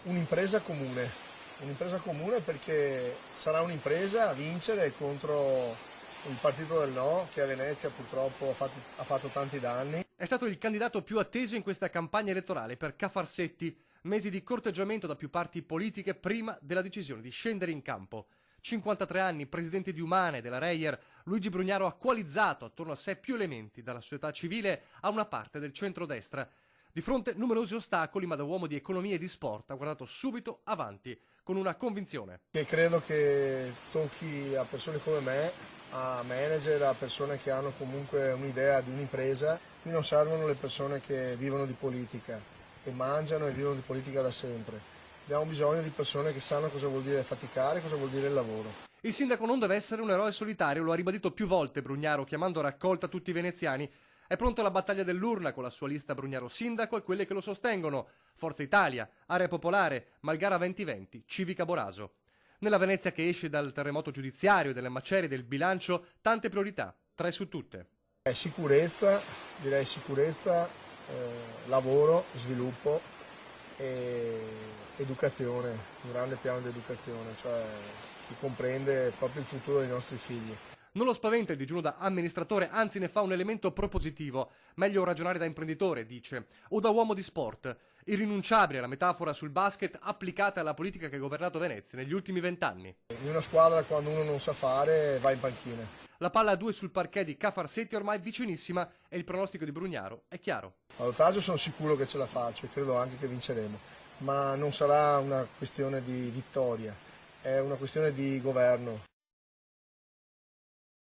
Un'impresa comune perché sarà un'impresa a vincere contro il partito del no che a Venezia purtroppo ha fatto tanti danni. È stato il candidato più atteso in questa campagna elettorale per Cafarsetti, mesi di corteggiamento da più parti politiche prima della decisione di scendere in campo. 53 anni, presidente di Umane, della Reyer, Luigi Brugnaro ha coalizzato attorno a sé più elementi, dalla società civile a una parte del centrodestra. Di fronte numerosi ostacoli, ma da uomo di economia e di sport ha guardato subito avanti, con una convinzione. Che credo che tocchi a persone come me, a manager, a persone che hanno comunque un'idea di un'impresa. Qui non servono le persone che vivono di politica e mangiano e vivono di politica da sempre. Abbiamo bisogno di persone che sanno cosa vuol dire faticare, cosa vuol dire il lavoro. Il sindaco non deve essere un eroe solitario, lo ha ribadito più volte Brugnaro, chiamando a raccolta tutti i veneziani. È pronto alla battaglia dell'urna con la sua lista Brugnaro sindaco e quelle che lo sostengono: Forza Italia, Area Popolare, Malgara 2020, Civica Boraso. Nella Venezia che esce dal terremoto giudiziario, delle macerie, del bilancio, tante priorità, 3 su tutte. Sicurezza, direi sicurezza, lavoro, sviluppo e educazione, un grande piano di educazione, cioè che comprende proprio il futuro dei nostri figli. Non lo spaventa il digiuno da amministratore, anzi ne fa un elemento propositivo. Meglio ragionare da imprenditore, dice, o da uomo di sport. Irrinunciabile la metafora sul basket applicata alla politica che ha governato Venezia negli ultimi 20 anni. In una squadra quando uno non sa fare va in panchina. La palla a 2 sul parquet di Cafarsetti ormai vicinissima e il pronostico di Brugnaro è chiaro. All'oltraggio sono sicuro che ce la faccio e credo anche che vinceremo, ma non sarà una questione di vittoria, è una questione di governo.